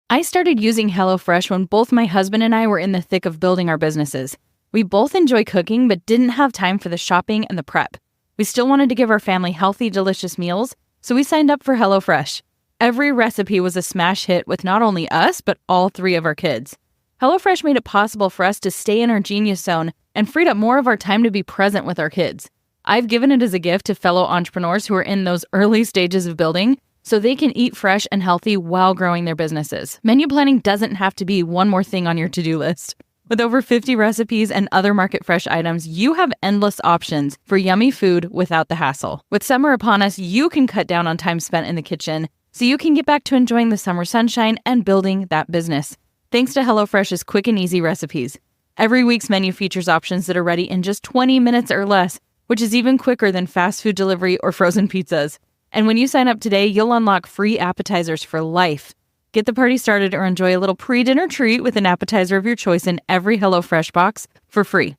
I started using HelloFresh when both my husband and I were in the thick of building our businesses. We both enjoy cooking, but didn't have time for the shopping and the prep. We still wanted to give our family healthy, delicious meals, so we signed up for HelloFresh. Every recipe was a smash hit with not only us, but all 3 of our kids. HelloFresh made it possible for us to stay in our genius zone and freed up more of our time to be present with our kids. I've given it as a gift to fellow entrepreneurs who are in those early stages of building so they can eat fresh and healthy while growing their businesses. Menu planning doesn't have to be one more thing on your to-do list. With over 50 recipes and other market fresh items, you have endless options for yummy food without the hassle. With summer upon us, you can cut down on time spent in the kitchen so you can get back to enjoying the summer sunshine and building that business. Thanks to HelloFresh's quick and easy recipes. Every week's menu features options that are ready in just 20 minutes or less, which is even quicker than fast food delivery or frozen pizzas. And when you sign up today, you'll unlock free appetizers for life. Get the party started or enjoy a little pre-dinner treat with an appetizer of your choice in every HelloFresh box for free.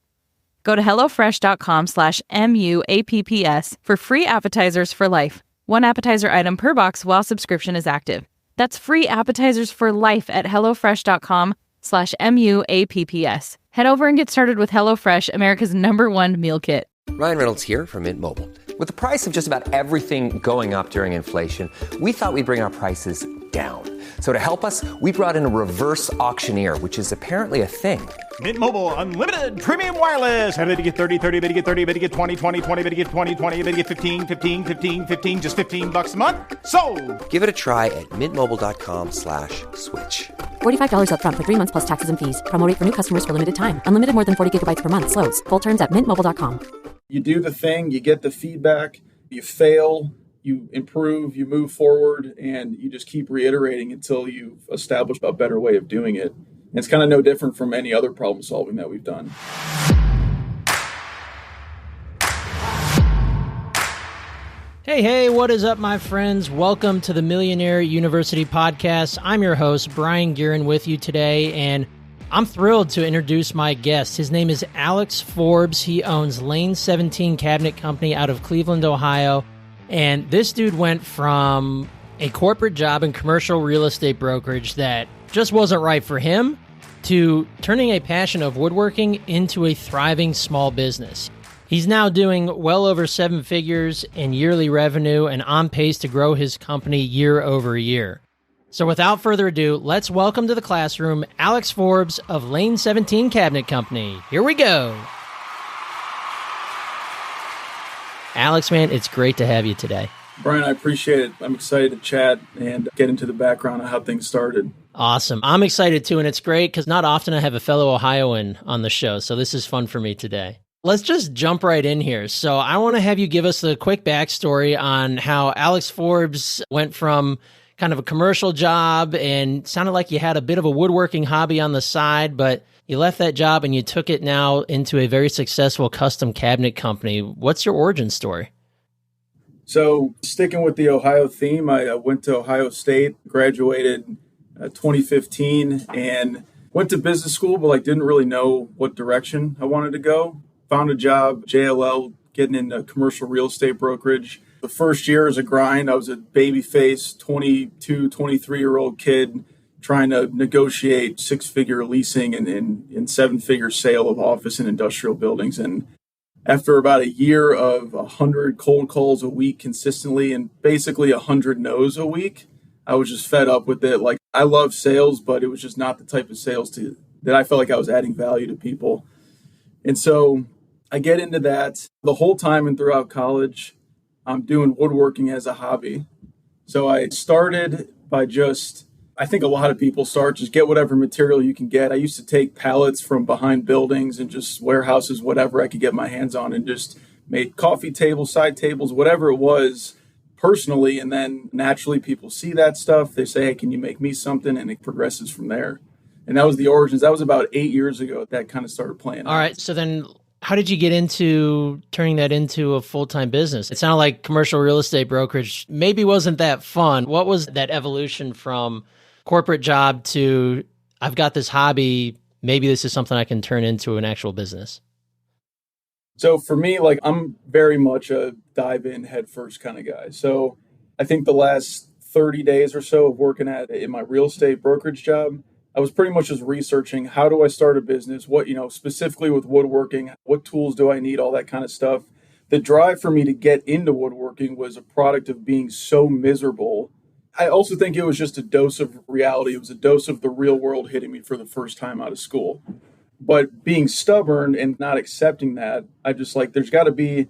Go to HelloFresh.com/MUAPPS for free appetizers for life. 1 appetizer item per box while subscription is active. That's free appetizers for life at HelloFresh.com/MUAPPS. Head over and get started with HelloFresh, America's #1 meal kit. Ryan Reynolds here from Mint Mobile. With the price of just about everything going up during inflation, we thought we'd bring our prices down. So to help us, we brought in a reverse auctioneer, which is apparently a thing. Mint Mobile Unlimited Premium Wireless. How to get 30, 30, bit to get 30, bit to get 20, 20, 20, bit to get 20, 20, bit to get 15, 15, 15, 15, just $15 a month? Sold! Give it a try at mintmobile.com/switch. $45 up front for 3 months plus taxes and fees. Promo rate for new customers for limited time. Unlimited more than 40 gigabytes per month. Slows full terms at mintmobile.com. You do the thing, you get the feedback, you fail, you improve, you move forward, and you just keep reiterating until you've established a better way of doing it. And it's kind of no different from any other problem solving that we've done. Hey, what is up, my friends? Welcome to the Millionaire University podcast. I'm your host, Brian Guerin, with you today, and I'm thrilled to introduce my guest. His name is Alex Forbes. He owns Lane 17 Cabinet Company out of Cleveland, Ohio. And this dude went from a corporate job in commercial real estate brokerage that just wasn't right for him to turning a passion of woodworking into a thriving small business. He's now doing well over 7 figures in yearly revenue and on pace to grow his company year over year. So without further ado, let's welcome to the classroom Alex Forbes of Lane 17 Cabinet Company. Here we go. Alex, man, it's great to have you today. Brian, I appreciate it. I'm excited to chat and get into the background of how things started. Awesome. I'm excited too, and it's great because not often I have a fellow Ohioan on the show, so this is fun for me today. Let's just jump right in here. So I want to have you give us a quick backstory on how Alex Forbes went from kind of a commercial job and sounded like you had a bit of a woodworking hobby on the side, but you left that job and you took it now into a very successful custom cabinet company. What's your origin story? So sticking with the Ohio theme, I went to Ohio State, graduated 2015, and went to business school, but didn't really know what direction I wanted to go. Found a job, JLL, getting into commercial real estate brokerage. The first year is a grind. I was a baby-faced 22, 23-year-old kid trying to negotiate 6-figure leasing and 7-figure sale of office and industrial buildings. And after about a year of 100 cold calls a week consistently and basically 100 no's a week, I was just fed up with it. I love sales, but it was just not the type of sales that I felt like I was adding value to people. And so I get into that. The whole time and throughout college, I'm doing woodworking as a hobby. So I started by I think a lot of people start, just get whatever material you can get. I used to take pallets from behind buildings and just warehouses, whatever I could get my hands on, and just made coffee tables, side tables, whatever it was personally. And then naturally people see that stuff. They say, hey, can you make me something? And it progresses from there. And that was the origins. That was about 8 years ago that kind of started playing out. All right. So then how did you get into turning that into a full-time business? It sounded like commercial real estate brokerage maybe wasn't that fun. What was that evolution from corporate job to I've got this hobby, maybe this is something I can turn into an actual business? So for me, I'm very much a dive in head first kind of guy. So I think the last 30 days or so of working in my real estate brokerage job, I was pretty much just researching how do I start a business, what, specifically with woodworking, what tools do I need, all that kind of stuff. The drive for me to get into woodworking was a product of being so miserable. I also think it was just a dose of reality. It was a dose of the real world hitting me for the first time out of school. But being stubborn and not accepting that, I just there's got to be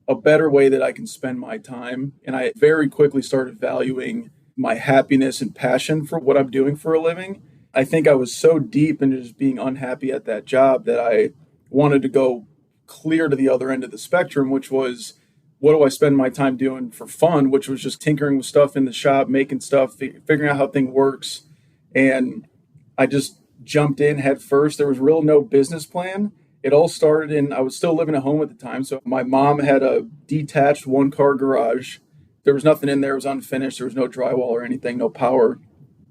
a better way that I can spend my time. And I very quickly started valuing my happiness and passion for what I'm doing for a living. I think I was so deep into just being unhappy at that job that I wanted to go clear to the other end of the spectrum, which was, what do I spend my time doing for fun, which was just tinkering with stuff in the shop, making stuff, figuring out how thing works. And I just jumped in head first. There was no business plan. It all started I was still living at home at the time. So my mom had a detached 1-car garage. There was nothing in there. It was unfinished. There was no drywall or anything, no power.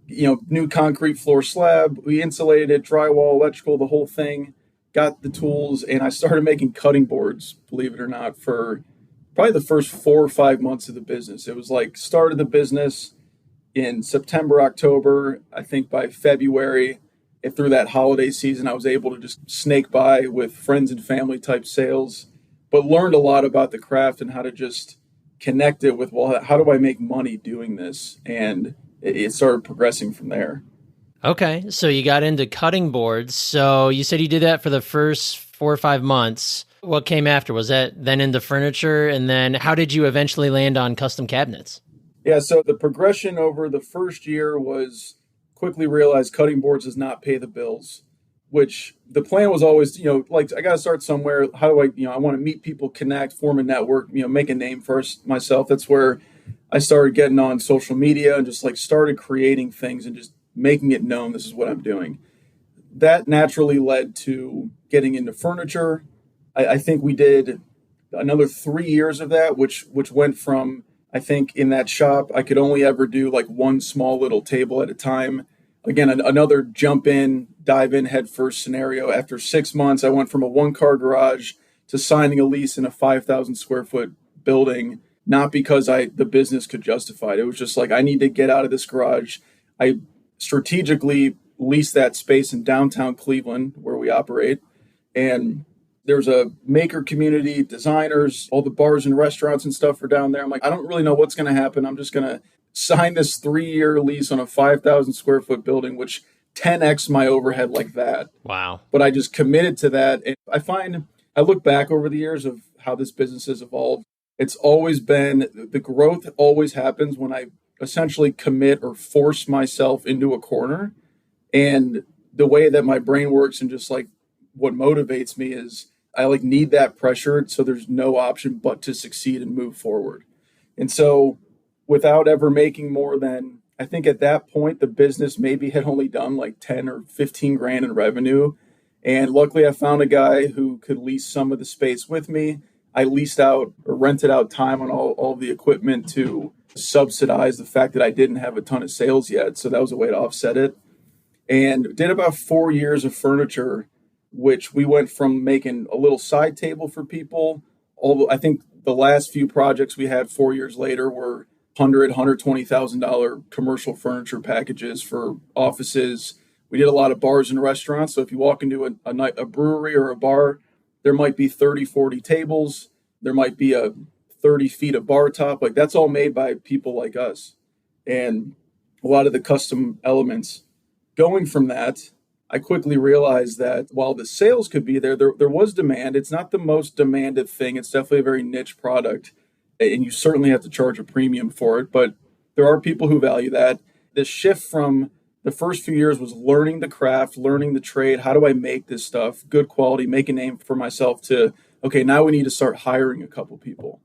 New concrete floor slab. We insulated it, drywall, electrical, the whole thing. Got the tools, and I started making cutting boards, believe it or not, for probably the first 4 or 5 months of the business. It was started the business in September, October. I think by February, and through that holiday season, I was able to just snake by with friends and family type sales, but learned a lot about the craft and how to just connect it with, well, how do I make money doing this? And it started progressing from there. Okay, so you got into cutting boards. So you said you did that for the first 4 or 5 months. What came after? Was that then into furniture? And then how did you eventually land on custom cabinets? Yeah, so the progression over the first year was quickly realize cutting boards does not pay the bills, which the plan was always, I got to start somewhere. How do I want to meet people, connect, form a network, make a name for myself. That's where I started getting on social media and just started creating things and just making it known this is what I'm doing. That naturally led to getting into furniture. I think we did another 3 years of that, which went from, I think in that shop, I could only ever do one small little table at a time. Again, another jump in, dive in head first scenario. After 6 months, I went from a 1-car garage to signing a lease in a 5,000 square foot building, not because the business could justify it. It was just I need to get out of this garage. I strategically leased that space in downtown Cleveland where we operate. And there's a maker community, designers, all the bars and restaurants and stuff are down there. I'm I don't really know what's going to happen. I'm just going to sign this 3-year lease on a 5,000 square foot building, which 10x my overhead like that. Wow. But I just committed to that. And I look back over the years of how this business has evolved. It's always been, the growth always happens when I essentially commit or force myself into a corner. And the way that my brain works and just what motivates me is I need that pressure. So there's no option but to succeed and move forward. And so without ever making more than, I think at that point, the business maybe had only done 10 or 15 grand in revenue. And luckily I found a guy who could lease some of the space with me. I leased out or rented out time on all the equipment to subsidize the fact that I didn't have a ton of sales yet. So that was a way to offset it. And did about 4 years of furniture, which we went from making a little side table for people. Although I think the last few projects we had 4 years later were $120,000 commercial furniture packages for offices. We did a lot of bars and restaurants. So if you walk into a brewery or a bar, there might be 30, 40 tables. There might be a 30 feet of bar top. That's all made by people like us. And a lot of the custom elements. Going from that, I quickly realized that while the sales could be there was demand. It's not the most demanded thing. It's definitely a very niche product. And you certainly have to charge a premium for it. But there are people who value that. The shift from the first few years was learning the craft, learning the trade. How do I make this stuff good quality, make a name for myself to, okay, now we need to start hiring a couple people.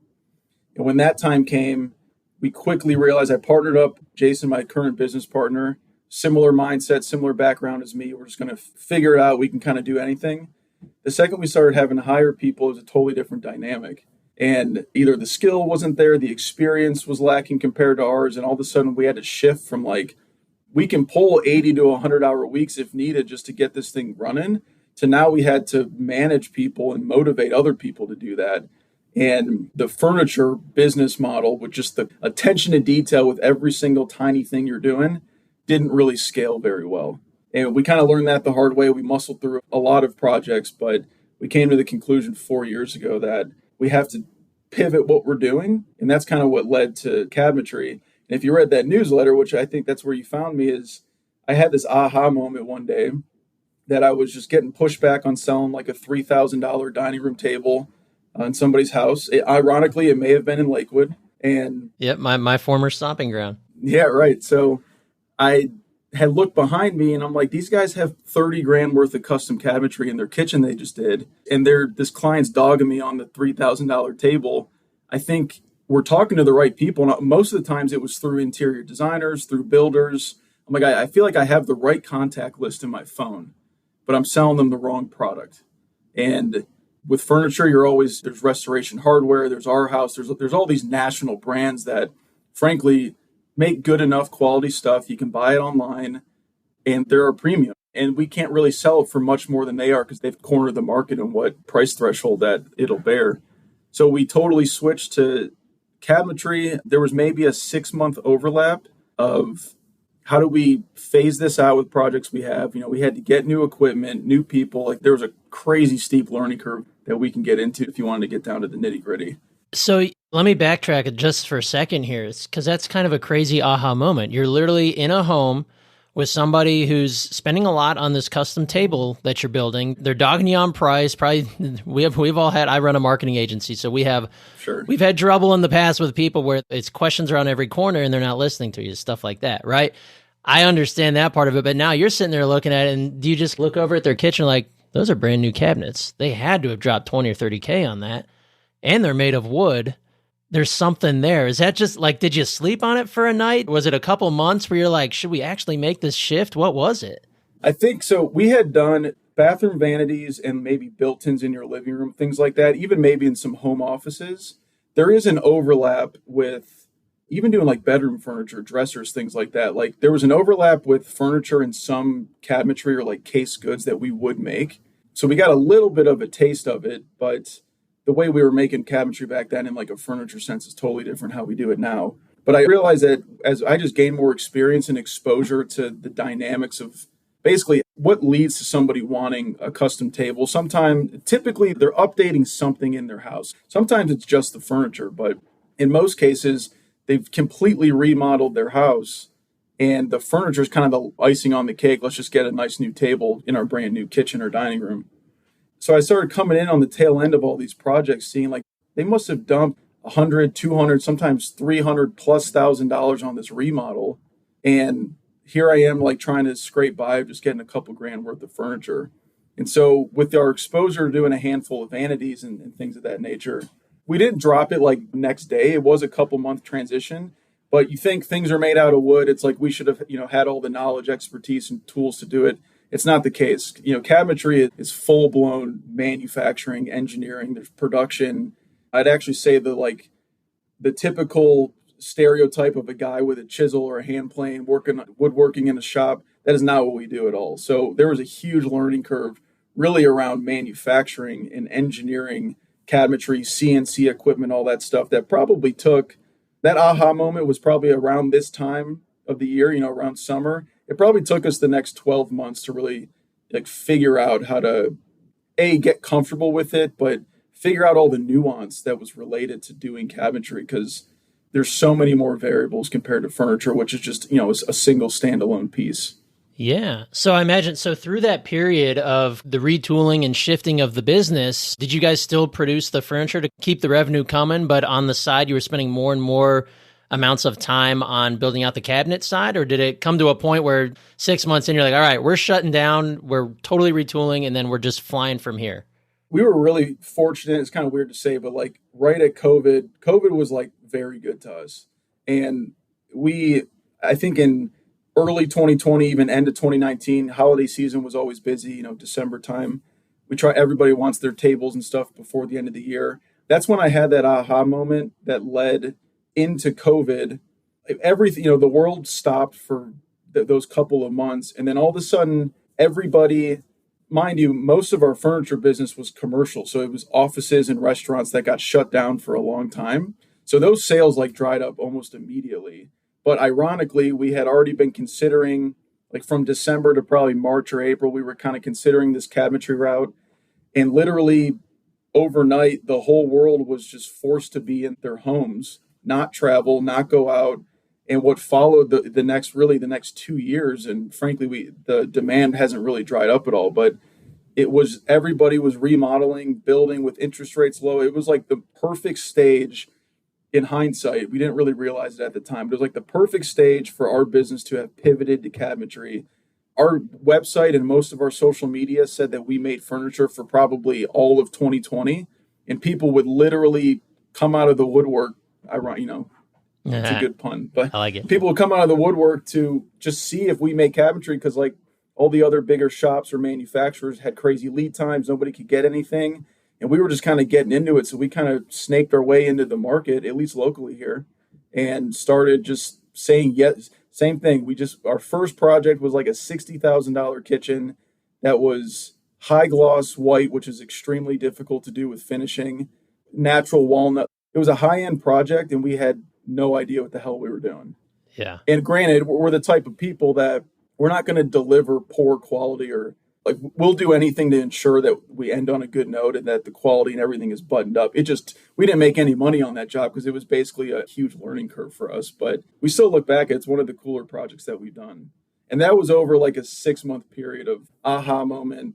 And when that time came, we quickly realized I partnered up Jason, my current business partner, similar mindset, similar background as me. We're just going to figure it out. We can kind of do anything. The second we started having to hire people, it was a totally different dynamic. And either the skill wasn't there, the experience was lacking compared to ours. And all of a sudden we had to shift from we can pull 80 to 100-hour weeks if needed just to get this thing running, to now we had to manage people and motivate other people to do that. And the furniture business model, with just the attention to detail with every single tiny thing you're doing, didn't really scale very well. And we kind of learned that the hard way. We muscled through a lot of projects, but we came to the conclusion 4 years ago that we have to pivot what we're doing. And that's kind of what led to Cabinetry. And if you read that newsletter, which I think that's where you found me, is I had this aha moment one day that I was just getting pushback on selling like a $3,000 dining room table in somebody's house. Ironically, it may have been in Lakewood. And Yep, my former stomping ground. yeah, right. So I had looked behind me and I'm like, these guys have 30 grand worth of custom cabinetry in their kitchen they just did. And this client's dogging me on the $3,000 table. I think we're talking to the right people. And most of the times it was through interior designers, through builders. I'm like, I feel like I have the right contact list in my phone, but I'm selling them the wrong product. And with furniture, there's Restoration Hardware, there's Our House, there's all these national brands that, frankly, make good enough quality stuff. You can buy it online, and they're a premium. And we can't really sell it for much more than they are because they've cornered the market and what price threshold that it'll bear. So we totally switched to cabinetry. There was maybe a 6-month overlap of how do we phase this out with projects we have. We had to get new equipment, new people. Like, there was a crazy steep learning curve that we can get into if you wanted to get down to the nitty gritty. So let me backtrack it just for a second here, because that's kind of a crazy aha moment. You're literally in a home with somebody who's spending a lot on this custom table that you're building. They're dogging you on price. Probably we've all had. I run a marketing agency, so we've had trouble in the past with people where it's questions around every corner and they're not listening to you, stuff like that, right? I understand that part of it, but now you're sitting there looking at it, and do you just look over at their kitchen like, those are brand new cabinets? They had to have dropped 20 or 30K on that, and they're made of wood. There's something there. Is that just like, did you sleep on it for a night? Was it a couple months where you're like, should we actually make this shift? What was it? I think so. We had done bathroom vanities and maybe built-ins in your living room, things like that, even maybe in some home offices. There is an overlap with even doing like bedroom furniture, dressers, things like that. Like, there was an overlap with furniture and some cabinetry or like case goods that we would make. So we got a little bit of a taste of it, but the way we were making cabinetry back then in like a furniture sense is totally different how we do it now. But I realized that as I just gained more experience and exposure to the dynamics of basically what leads to somebody wanting a custom table. Typically they're updating something in their house. Sometimes it's just the furniture, but in most cases, they've completely remodeled their house and the furniture is kind of the icing on the cake. Let's just get a nice new table in our brand new kitchen or dining room. So I started coming in on the tail end of all these projects, seeing like they must have dumped $100, $200, sometimes $300,000+ on this remodel. And here I am like trying to scrape by, just getting a couple grand worth of furniture. And so with our exposure to doing a handful of vanities and things of that nature, we didn't drop it like next day. It was a couple month transition, but you think things are made out of wood. It's like we should have, had all the knowledge, expertise, and tools to do it. It's not the case. Cabinetry is full-blown manufacturing, engineering, there's production. I'd actually say the typical stereotype of a guy with a chisel or a hand plane working woodworking in a shop, that is not what we do at all. So there was a huge learning curve really around manufacturing and engineering cabinetry, CNC equipment, all that stuff that probably took, that aha moment was probably around this time of the year, around summer. It probably took us the next 12 months to really figure out how to get comfortable with it, but figure out all the nuance that was related to doing cabinetry, because there's so many more variables compared to furniture, which is just, a single standalone piece. Yeah. So I imagine, through that period of the retooling and shifting of the business, did you guys still produce the furniture to keep the revenue coming, but on the side you were spending more and more amounts of time on building out the cabinet side? Or did it come to a point where 6 months in, you're like, all right, we're shutting down, we're totally retooling, and then we're just flying from here? We were really fortunate. It's kind of weird to say, but right at COVID was very good to us. And I think in early 2020, even end of 2019, holiday season was always busy, December time. Everybody wants their tables and stuff before the end of the year. That's when I had that aha moment that led into COVID. Everything, the world stopped for those couple of months. And then all of a sudden, everybody mind you, most of our furniture business was commercial. So it was offices and restaurants that got shut down for a long time. So those sales like dried up almost immediately. But ironically, we had already been considering, like from December to probably March or April, we were kind of considering this cabinetry route. And literally overnight, the whole world was just forced to be in their homes, not travel, not go out. And what followed the next 2 years, and frankly, the demand hasn't really dried up at all, but it was everybody was remodeling, building with interest rates low. It was like the perfect stage in hindsight. We didn't really realize it at the time, but it was like the perfect stage for our business to have pivoted to cabinetry. Our website and most of our social media said that we made furniture for probably all of 2020, and people would literally come out of the woodwork. It's a good pun, but I like it. People would come out of the woodwork to just see if we make cabinetry, because like all the other bigger shops or manufacturers had crazy lead times. Nobody could get anything. And we were just kind of getting into it. So we kind of snaked our way into the market, at least locally here, and started just saying yes. Same thing. Our first project was like a $60,000 kitchen that was high gloss white, which is extremely difficult to do with finishing, natural walnut. It was a high-end project, and we had no idea what the hell we were doing. Yeah. And granted, we're the type of people that we're not going to deliver poor quality, or like we'll do anything to ensure that we end on a good note and that the quality and everything is buttoned up. We didn't make any money on that job because it was basically a huge learning curve for us, but we still look back, it's one of the cooler projects that we've done. And that was over like a 6-month period of aha moment.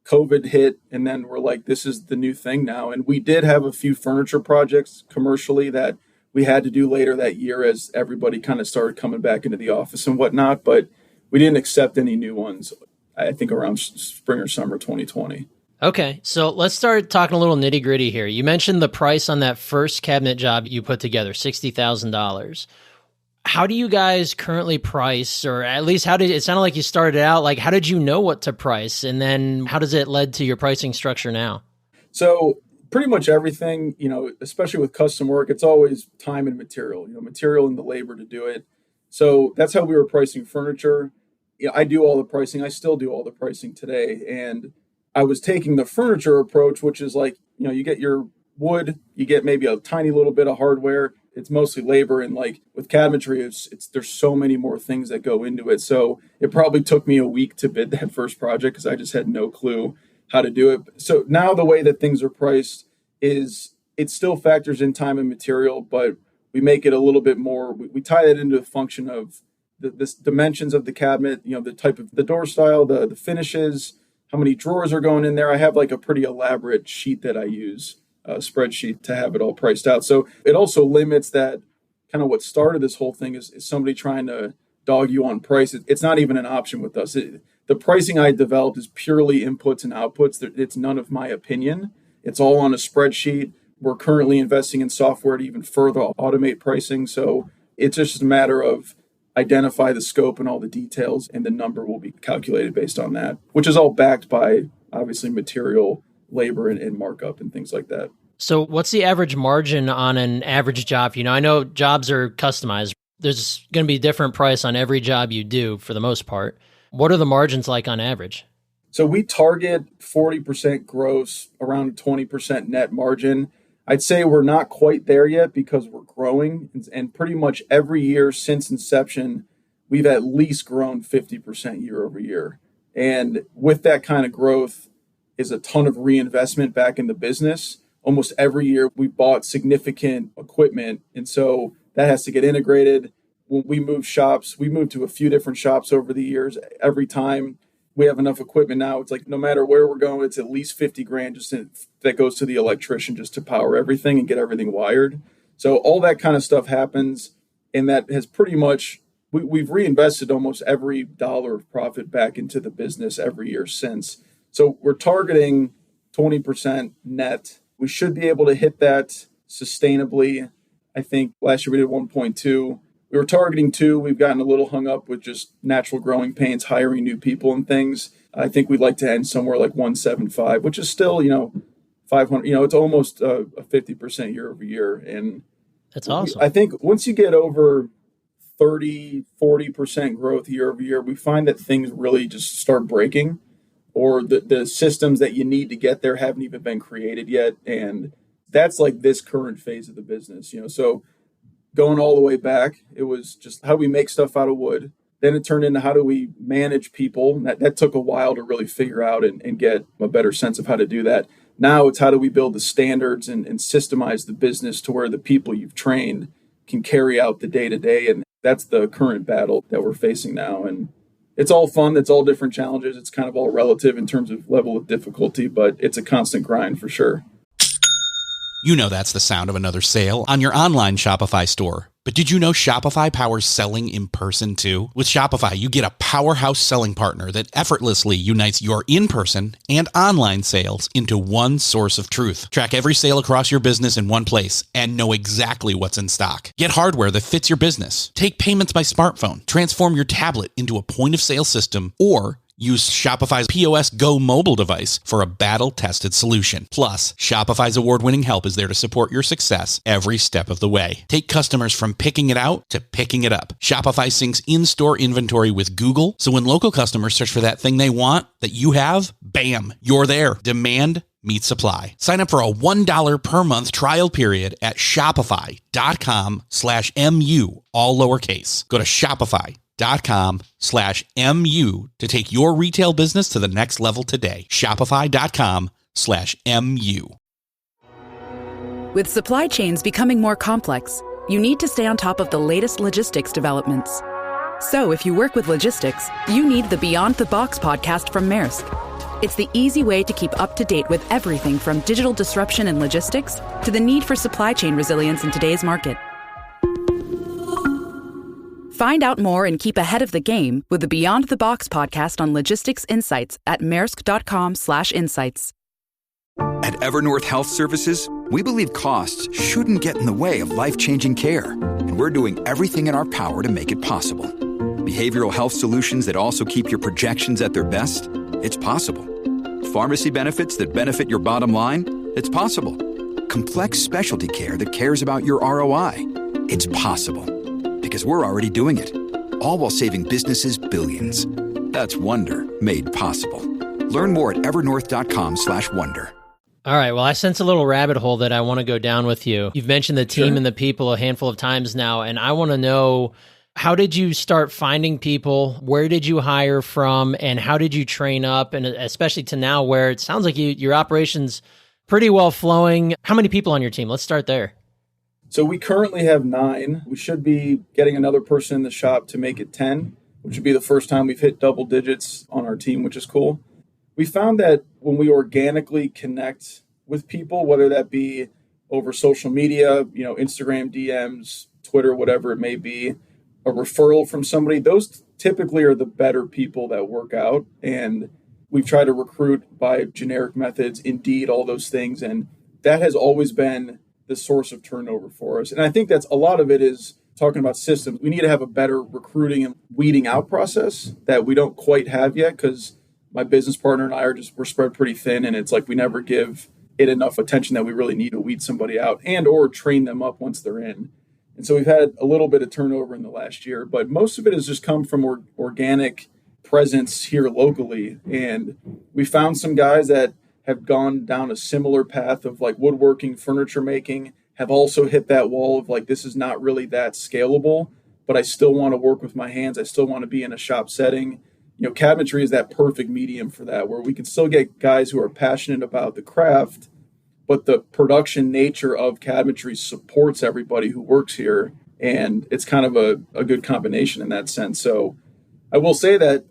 COVID hit, and then we're like, this is the new thing now. And we did have a few furniture projects commercially that we had to do later that year as everybody kind of started coming back into the office and whatnot, but we didn't accept any new ones, I think around spring or summer 2020. Okay, so let's start talking a little nitty gritty here. You mentioned the price on that first cabinet job you put together, $60,000. How do you guys currently price, or at least it sounded like you started out, like how did you know what to price? And then how does it lead to your pricing structure now? So pretty much everything, especially with custom work, it's always time and material and the labor to do it. So that's how we were pricing furniture. I do all the pricing. I still do all the pricing today. And I was taking the furniture approach, which is like, you get your wood, you get maybe a tiny little bit of hardware. It's mostly labor. And like with cabinetry, there's so many more things that go into it. So it probably took me a week to bid that first project because I just had no clue how to do it. So now the way that things are priced is it still factors in time and material, but we make it a little bit more, we tie that into the function of the dimensions of the cabinet, the type of the door style, the finishes, how many drawers are going in there. I have like a pretty elaborate sheet that I use, a spreadsheet, to have it all priced out. So it also limits that kind of what started this whole thing is somebody trying to dog you on price. It's not even an option with us. The pricing I developed is purely inputs and outputs. It's none of my opinion. It's all on a spreadsheet. We're currently investing in software to even further automate pricing. So it's just a matter of identify the scope and all the details, and the number will be calculated based on that, which is all backed by obviously material, labor, and markup and things like that. So what's the average margin on an average job? I know jobs are customized. There's going to be a different price on every job you do for the most part. What are the margins like on average? So we target 40% gross, around 20% net margin. I'd say we're not quite there yet because we're growing, and pretty much every year since inception, we've at least grown 50% year over year. And with that kind of growth is a ton of reinvestment back in the business. Almost every year we bought significant equipment, and so that has to get integrated. When we move shops, we moved to a few different shops over the years. Every time we have enough equipment now, it's like no matter where we're going, it's at least $50,000 just that goes to the electrician just to power everything and get everything wired. So all that kind of stuff happens, and that has pretty much, we've reinvested almost every dollar of profit back into the business every year since. So we're targeting 20% net. We should be able to hit that sustainably. I think last year we did 1.2. We were targeting 2. We've gotten a little hung up with just natural growing pains, hiring new people and things. I think we'd like to end somewhere like 1.75, which is still, 500. It's almost a 50% year over year. And that's awesome. I think once you get over 30, 40% growth year over year, we find that things really just start breaking. or the systems that you need to get there haven't even been created yet. And that's like this current phase of the business, so going all the way back, it was just how do we make stuff out of wood. Then it turned into how do we manage people. And that took a while to really figure out and get a better sense of how to do that. Now it's how do we build the standards and systemize the business to where the people you've trained can carry out the day-to-day. And that's the current battle that we're facing now. And it's all fun. It's all different challenges. It's kind of all relative in terms of level of difficulty, but it's a constant grind for sure. You know that's the sound of another sale on your online Shopify store. But did you know Shopify powers selling in person too? With Shopify, you get a powerhouse selling partner that effortlessly unites your in-person and online sales into one source of truth. Track every sale across your business in one place and know exactly what's in stock. Get hardware that fits your business. Take payments by smartphone. Transform your tablet into a point-of-sale system, or use Shopify's POS Go mobile device for a battle-tested solution. Plus, Shopify's award-winning help is there to support your success every step of the way. Take customers from picking it out to picking it up. Shopify syncs in-store inventory with Google, so when local customers search for that thing they want that you have, bam, you're there. Demand meets supply. Sign up for a $1 per month trial period at shopify.com/MU, all lowercase. Go to shopify.com/MU to take your retail business to the next level today. Shopify.com/MU. With supply chains becoming more complex, you need to stay on top of the latest logistics developments. So if you work with logistics, you need the Beyond the Box podcast from Maersk. It's the easy way to keep up to date with everything from digital disruption in logistics to the need for supply chain resilience in today's market. Find out more and keep ahead of the game with the Beyond the Box podcast on logistics insights at maersk.com/insights. At Evernorth Health Services, we believe costs shouldn't get in the way of life-changing care, and we're doing everything in our power to make it possible. Behavioral health solutions that also keep your projections at their best? It's possible. Pharmacy benefits that benefit your bottom line? It's possible. Complex specialty care that cares about your ROI? It's possible. Because we're already doing it, all while saving businesses billions. That's Wonder made possible. Learn more at evernorth.com/wonder. All right. Well, I sense a little rabbit hole that I want to go down with you. You've mentioned the team and the people a handful of times now, and I want to know, how did you start finding people? Where did you hire from? And how did you train up? And especially to now where it sounds like your operation's pretty well flowing. How many people on your team? Let's start there. So we currently have 9. We should be getting another person in the shop to make it 10, which would be the first time we've hit double digits on our team, which is cool. We found that when we organically connect with people, whether that be over social media, Instagram DMs, Twitter, whatever it may be, a referral from somebody, those typically are the better people that work out. And we've tried to recruit by generic methods, Indeed, all those things. And that has always been the source of turnover for us. And I think that's a lot of it is talking about systems. We need to have a better recruiting and weeding out process that we don't quite have yet, because my business partner and I we're spread pretty thin, and it's like we never give it enough attention that we really need to weed somebody out and or train them up once they're in. And so we've had a little bit of turnover in the last year, but most of it has just come from organic presence here locally. And we found some guys that have gone down a similar path of like woodworking, furniture making, have also hit that wall of like, this is not really that scalable, but I still want to work with my hands. I still want to be in a shop setting. Cabinetry is that perfect medium for that, where we can still get guys who are passionate about the craft, but the production nature of cabinetry supports everybody who works here. And it's kind of a good combination in that sense. So I will say that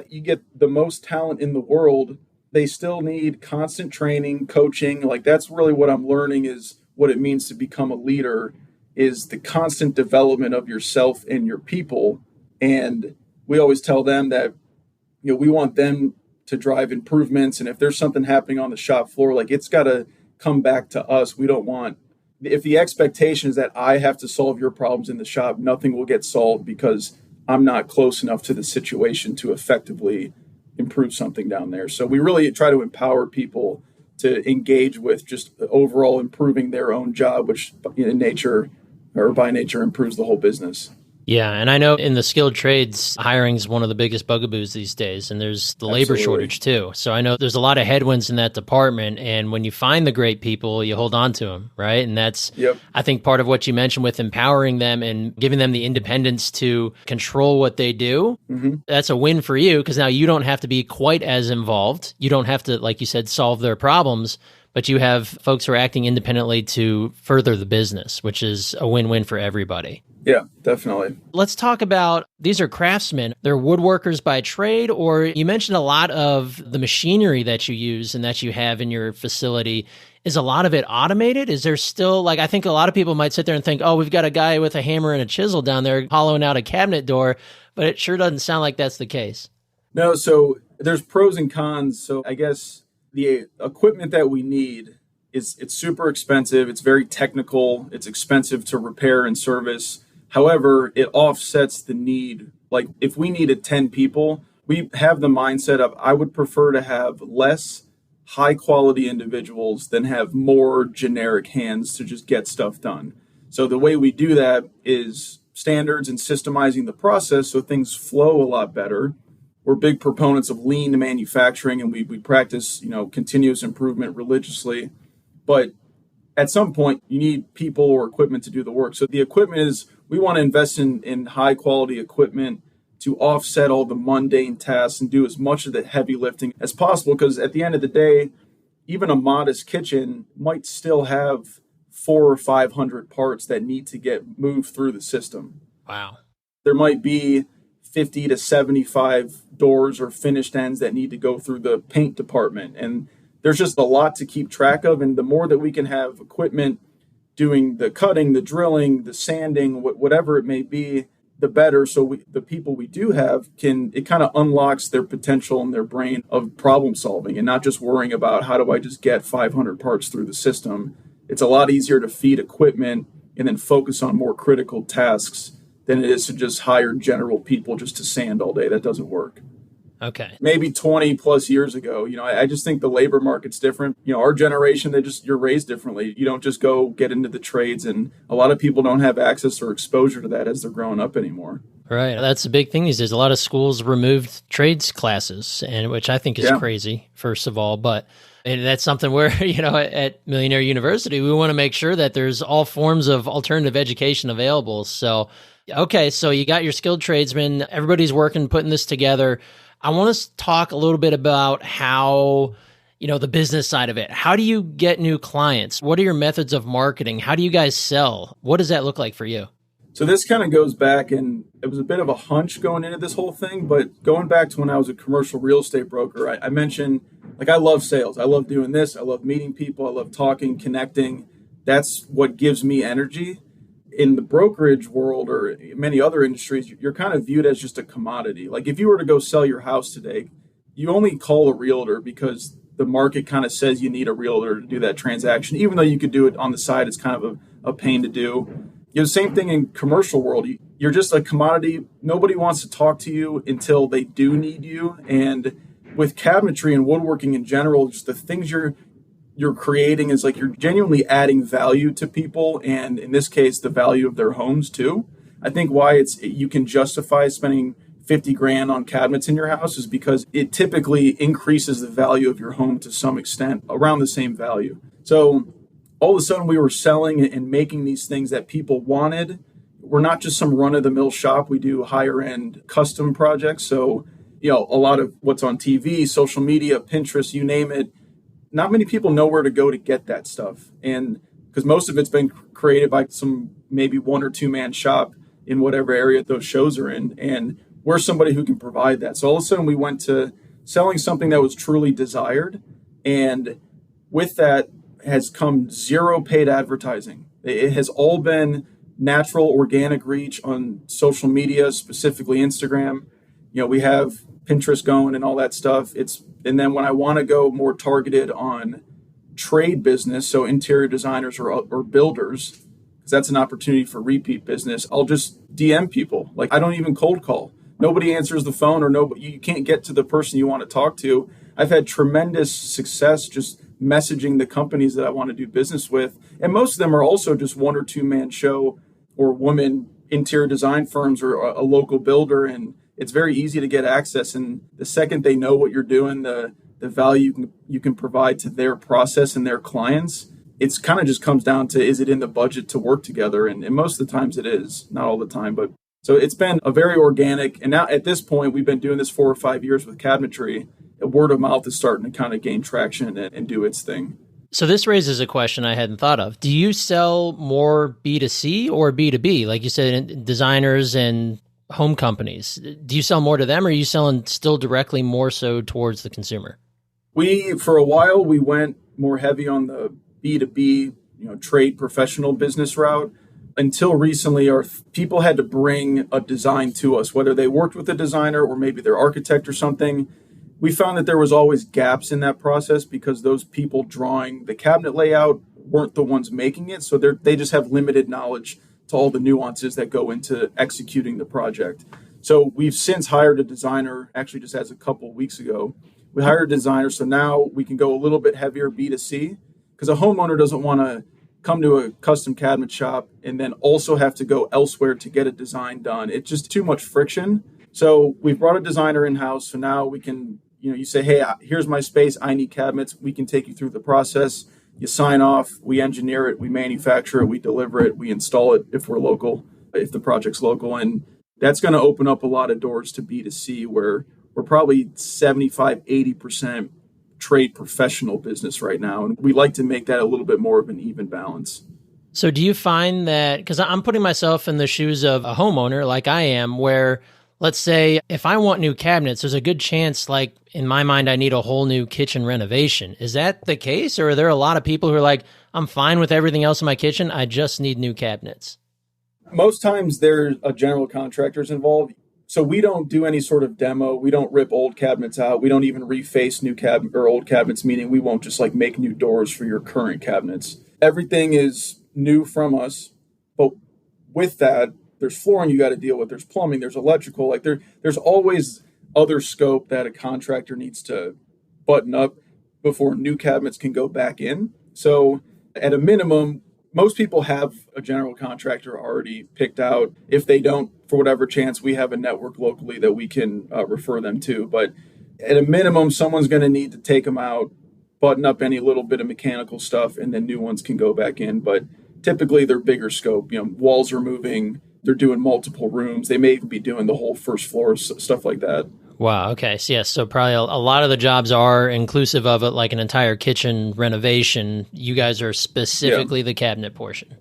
you get the most talent in the world, they still need constant training, coaching. Like that's really what I'm learning is what it means to become a leader, is the constant development of yourself and your people. And we always tell them that, we want them to drive improvements. And if there's something happening on the shop floor, like it's got to come back to us. We don't want, if the expectation is that I have to solve your problems in the shop, nothing will get solved because I'm not close enough to the situation to effectively improve something down there. So we really try to empower people to engage with just overall improving their own job, which in nature or by nature improves the whole business. Yeah, and I know in the skilled trades, hiring is one of the biggest bugaboos these days, and there's the labor shortage too. So I know there's a lot of headwinds in that department, and when you find the great people, you hold on to them, right? And that's, I think, part of what you mentioned with empowering them and giving them the independence to control what they do. That's a win for you because now you don't have to be quite as involved. You don't have to, like you said, solve their problems, but you have folks who are acting independently to further the business, which is a win-win for everybody. Yeah, definitely. Let's talk about, these are craftsmen. They're woodworkers by trade, or you mentioned a lot of the machinery that you use and that you have in your facility. Is a lot of it automated? Is there still, like, I think a lot of people might sit there and think, oh, we've got a guy with a hammer and a chisel down there hollowing out a cabinet door, but it sure doesn't sound like that's the case. No, so there's pros and cons. So I guess the equipment that we need it's super expensive. It's very technical. It's expensive to repair and service. However, it offsets the need. Like if we needed 10 people, we have the mindset of I would prefer to have less high quality individuals than have more generic hands to just get stuff done. So the way we do that is standards and systemizing the process so things flow a lot better. We're big proponents of lean manufacturing, and we practice, continuous improvement religiously. But at some point, you need people or equipment to do the work. So the equipment is, we want to invest in high quality equipment to offset all the mundane tasks and do as much of the heavy lifting as possible. Because at the end of the day, even a modest kitchen might still have 400 or 500 parts that need to get moved through the system. Wow. There might be 50 to 75 doors or finished ends that need to go through the paint department. And there's just a lot to keep track of. And the more that we can have equipment doing the cutting, the drilling, the sanding, whatever it may be, the better. So the people we do have it kind of unlocks their potential in their brain of problem solving and not just worrying about how do I just get 500 parts through the system. It's a lot easier to feed equipment and then focus on more critical tasks than it is to just hire general people just to sand all day. That doesn't work. Okay. Maybe 20 plus years ago, I just think the labor market's different. Our generation, you're raised differently. You don't just go get into the trades, and a lot of people don't have access or exposure to that as they're growing up anymimore. Right. That's the big thing these days. A lot of schools removed trades classes, and which I think is crazy, first of all. But and that's something where, at Millionaire University, we want to make sure that there's all forms of alternative education available. So, okay, so you got your skilled tradesmen, everybody's working, putting this together. I want to talk a little bit about how, the business side of it. How do you get new clients? What are your methods of marketing? How do you guys sell? What does that look like for you? So this kind of goes back, and it was a bit of a hunch going into this whole thing, but going back to when I was a commercial real estate broker, I mentioned, I love sales. I love doing this. I love meeting people. I love talking, connecting. That's what gives me energy. In the brokerage world or many other industries, you're kind of viewed as just a commodity. Like if you were to go sell your house today, you only call a realtor because the market kind of says you need a realtor to do that transaction, even though you could do it on the side. It's kind of a pain to do. The same thing in commercial world. You're just a commodity. Nobody wants to talk to you until they do need you. And with cabinetry and woodworking in general, just the things you're creating is like you're genuinely adding value to people, and in this case, the value of their homes too. I think why you can justify spending $50,000 on cabinets in your house is because it typically increases the value of your home to some extent, around the same value. So all of a sudden, we were selling and making these things that people wanted. We're not just some run-of-the-mill shop. We do higher-end custom projects. So, a lot of what's on TV, social media, Pinterest, you name it. Not many people know where to go to get that stuff. And because most of it's been created by some maybe 1 or 2 man shop in whatever area those shows are in. And we're somebody who can provide that. So all of a sudden we went to selling something that was truly desired. And with that has come zero paid advertising. It has all been natural, organic reach on social media, specifically Instagram. We have Pinterest going and all that stuff. And then when I want to go more targeted on trade business, so interior designers or builders, because that's an opportunity for repeat business, I'll just DM people. Like I don't even cold call. Nobody answers the phone, or you can't get to the person you want to talk to. I've had tremendous success just messaging the companies that I want to do business with. And most of them are also just 1 or 2 man show or woman interior design firms or a local builder, and it's very easy to get access. And the second they know what you're doing, the value you can provide to their process and their clients, it's kind of just comes down to, is it in the budget to work together? And most of the times it is, not all the time. But so it's been a very organic. And now at this point, we've been doing this 4 or 5 years with Cabinetry. Word of mouth is starting to kind of gain traction and do its thing. So this raises a question I hadn't thought of. Do you sell more B2C or B2B? Like you said, designers and home companies. Do you sell more to them, or are you selling still directly more so towards the consumer? For a while, we went more heavy on the B2B, trade professional business route. Until recently, our people had to bring a design to us, whether they worked with a designer or maybe their architect or something. We found that there was always gaps in that process because those people drawing the cabinet layout weren't the ones making it. So they just have limited knowledge to all the nuances that go into executing the project. So we've since hired a designer, actually just as a couple of weeks ago. We hired a designer, so now we can go a little bit heavier B2C, because a homeowner doesn't want to come to a custom cabinet shop and then also have to go elsewhere to get a design done. It's just too much friction. So we've brought a designer in-house, so now we can, you say, hey, here's my space, I need cabinets. We can take you through the process. You sign off, we engineer it, we manufacture it, we deliver it, we install it if we're local, if the project's local. And that's going to open up a lot of doors to B2C, where we're probably 75, 80% trade professional business right now. And we like to make that a little bit more of an even balance. So do you find that, because I'm putting myself in the shoes of a homeowner like I am, where let's say if I want new cabinets, there's a good chance, like in my mind, I need a whole new kitchen renovation. Is that the case? Or are there a lot of people who are like, I'm fine with everything else in my kitchen, I just need new cabinets? Most times there's a general contractor's involved. So we don't do any sort of demo. We don't rip old cabinets out. We don't even reface new cabinet or old cabinets, meaning we won't just like make new doors for your current cabinets. Everything is new from us. But with that, there's flooring you got to deal with. There's plumbing, there's electrical. Like there's always other scope that a contractor needs to button up before new cabinets can go back in. So at a minimum, most people have a general contractor already picked out. If they don't, for whatever chance, we have a network locally that we can refer them to. But at a minimum, someone's going to need to take them out, button up any little bit of mechanical stuff, and then new ones can go back in. But typically they're bigger scope. Walls are moving. They're doing multiple rooms. They may even be doing the whole first floor, stuff like that. Wow. Okay. So yes. So probably a lot of the jobs are inclusive of it, like an entire kitchen renovation. You guys are specifically the cabinet portion.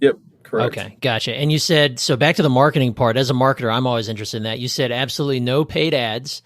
Yep. Correct. Okay. Gotcha. And you said, so back to the marketing part, as a marketer, I'm always interested in that. You said absolutely no paid ads,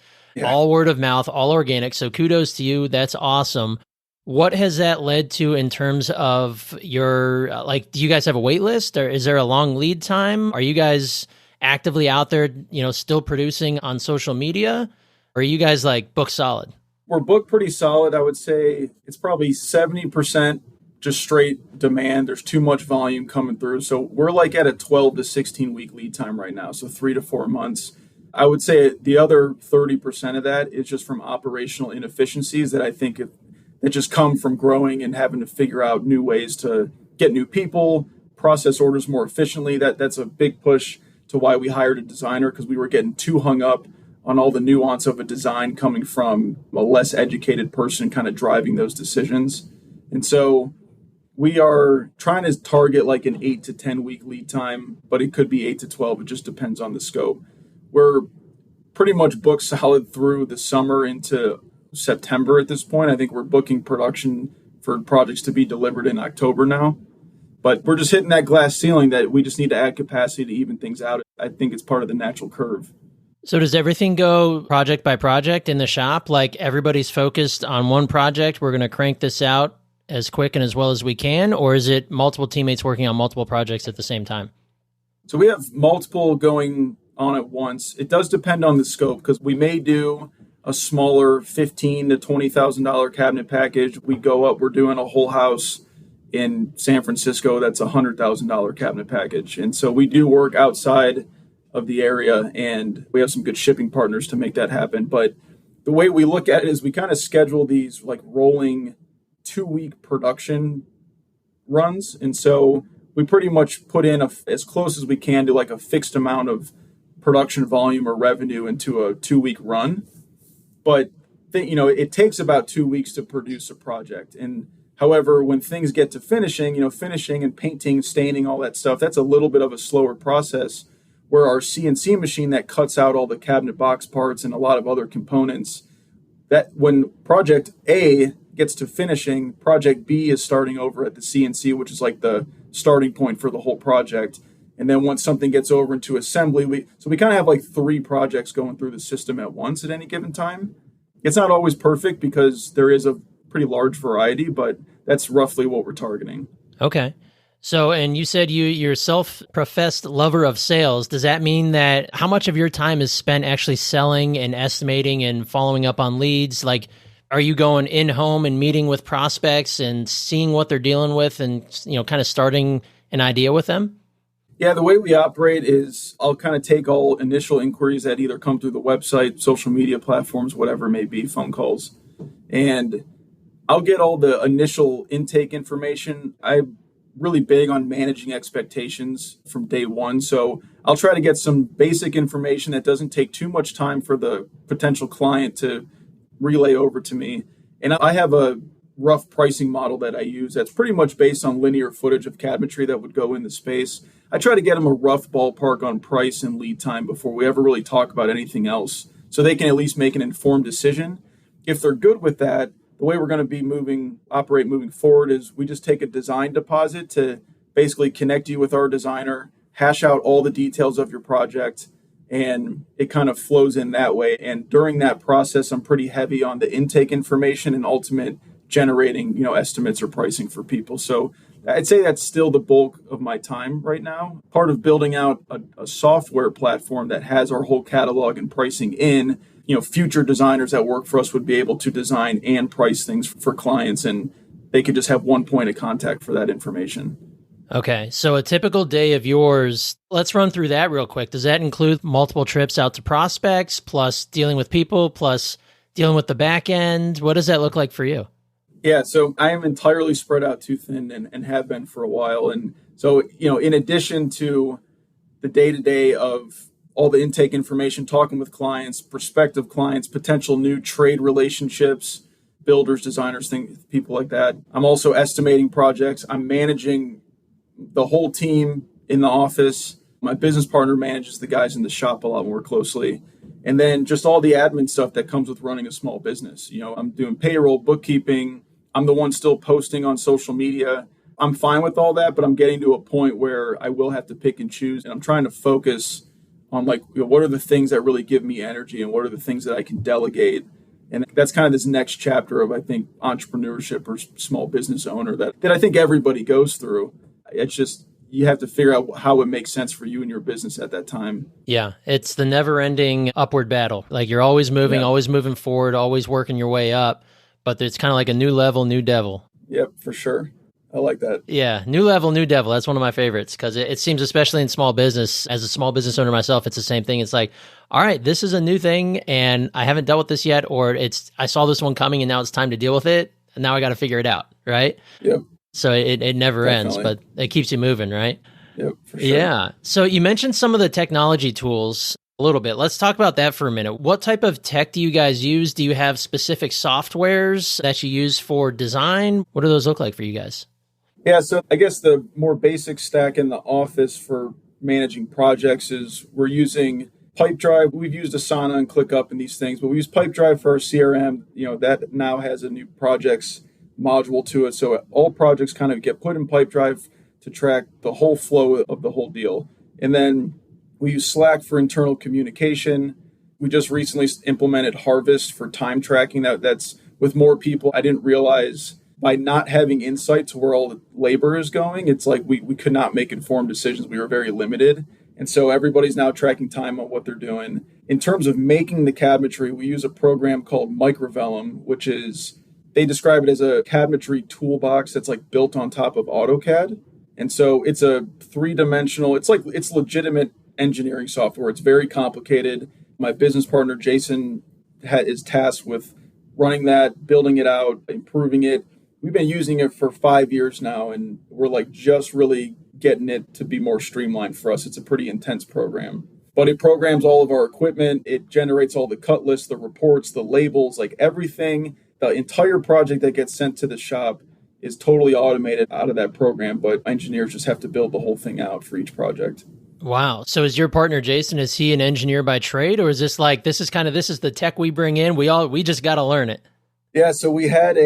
all word of mouth, all organic. So kudos to you. That's awesome. What has that led to in terms of your, do you guys have a wait list, or is there a long lead time? Are you guys actively out there, still producing on social media? Or are you guys like booked solid? We're booked pretty solid. I would say it's probably 70% just straight demand. There's too much volume coming through. So we're like at a 12 to 16 week lead time right now. So 3 to 4 months. I would say the other 30% of that is just from operational inefficiencies that I think that just come from growing and having to figure out new ways to get new people, process orders more efficiently. That's a big push to why we hired a designer, because we were getting too hung up on all the nuance of a design coming from a less educated person kind of driving those decisions. And so we are trying to target like an 8 to 10 week lead time, but it could be 8 to 12. It just depends on the scope. We're pretty much booked solid through the summer into September at this point. I think we're booking production for projects to be delivered in October now. But we're just hitting that glass ceiling that we just need to add capacity to even things out. I think it's part of the natural curve. So does everything go project by project in the shop? Like everybody's focused on one project, we're going to crank this out as quick and as well as we can? Or is it multiple teammates working on multiple projects at the same time? So we have multiple going on at once. It does depend on the scope, because we may do a smaller $15,000 to $20,000 cabinet package. We go up, we're doing a whole house in San Francisco, that's a $100,000 cabinet package. And so we do work outside of the area, and we have some good shipping partners to make that happen. But the way we look at it is we kind of schedule these like rolling 2-week production runs. And so we pretty much put in as close as we can to like a fixed amount of production volume or revenue into a 2-week run. But it takes about 2 weeks to produce a project. And however, when things get to finishing, finishing and painting, staining, all that stuff, that's a little bit of a slower process, where our CNC machine that cuts out all the cabinet box parts and a lot of other components, that when project A gets to finishing, project B is starting over at the CNC, which is like the starting point for the whole project. And then once something gets over into assembly, we kind of have like 3 projects going through the system at once at any given time. It's not always perfect because there is a pretty large variety, but that's roughly what we're targeting. Okay. So, and you said you're a self-professed lover of sales. Does that mean that how much of your time is spent actually selling and estimating and following up on leads? Like, are you going in-home and meeting with prospects and seeing what they're dealing with and, kind of starting an idea with them? Yeah, the way we operate is I'll kind of take all initial inquiries that either come through the website, social media platforms, whatever it may be, phone calls, and I'll get all the initial intake information. I'm really big on managing expectations from day one. So I'll try to get some basic information that doesn't take too much time for the potential client to relay over to me. And I have a rough pricing model that I use that's pretty much based on linear footage of cabinetry that would go in the space. I try to get them a rough ballpark on price and lead time before we ever really talk about anything else, so they can at least make an informed decision. If they're good with that, the way we're going to be moving forward is we just take a design deposit to basically connect you with our designer, hash out all the details of your project, and it kind of flows in that way. And during that process, I'm pretty heavy on the intake information and ultimate generating, estimates or pricing for people. So I'd say that's still the bulk of my time right now. Part of building out a software platform that has our whole catalog and pricing in, future designers that work for us would be able to design and price things for clients, and they could just have one point of contact for that information. Okay, so a typical day of yours, let's run through that real quick. Does that include multiple trips out to prospects, plus dealing with people, plus dealing with the back end? What does that look like for you? Yeah, so I am entirely spread out too thin and have been for a while. And so, in addition to the day-to-day of all the intake information, talking with clients, prospective clients, potential new trade relationships, builders, designers, people like that, I'm also estimating projects. I'm managing the whole team in the office. My business partner manages the guys in the shop a lot more closely. And then just all the admin stuff that comes with running a small business. I'm doing payroll, bookkeeping. I'm the one still posting on social media. I'm fine with all that, but I'm getting to a point where I will have to pick and choose. And I'm trying to focus on what are the things that really give me energy and what are the things that I can delegate. And that's kind of this next chapter of, I think, entrepreneurship or small business owner that I think everybody goes through. It's just, you have to figure out how it makes sense for you and your business at that time. Yeah, it's the never-ending upward battle. Like, you're always moving, always moving forward, always working your way up. But it's kind of like a new level, new devil. Yep, for sure. I like that. Yeah, new level, new devil. That's one of my favorites because it seems, especially in small business, as a small business owner myself, it's the same thing. It's like, all right, this is a new thing and I haven't dealt with this yet, or I saw this one coming and now it's time to deal with it. And now I got to figure it out, right? Yep. So it never ends, but it keeps you moving, right? Yep, for sure. Yeah. So you mentioned some of the technology tools a little bit. Let's talk about that for a minute. What type of tech do you guys use? Do you have specific softwares that you use for design? What do those look like for you guys? Yeah, so I guess the more basic stack in the office for managing projects is we're using Pipedrive. We've used Asana and ClickUp and these things, but we use Pipedrive for our CRM. That now has a new projects module to it. So all projects kind of get put in Pipedrive to track the whole flow of the whole deal. And then we use Slack for internal communication. We just recently implemented Harvest for time tracking. That's with more people. I didn't realize by not having insight to where all the labor is going, it's like we could not make informed decisions. We were very limited. And so everybody's now tracking time on what they're doing. In terms of making the cabinetry, we use a program called Microvellum, which is, they describe it as a cabinetry toolbox that's like built on top of AutoCAD. And so it's a 3-dimensional, it's legitimate engineering software. It's very complicated. My business partner, Jason, is tasked with running that, building it out, improving it. We've been using it for 5 years now, and we're just really getting it to be more streamlined for us. It's a pretty intense program. But it programs all of our equipment. It generates all the cut lists, the reports, the labels, like everything. The entire project that gets sent to the shop is totally automated out of that program, but engineers just have to build the whole thing out for each project. Wow. So is your partner, Jason, is he an engineer by trade, or is this like, this is the tech we bring in, we just got to learn it? Yeah. So we had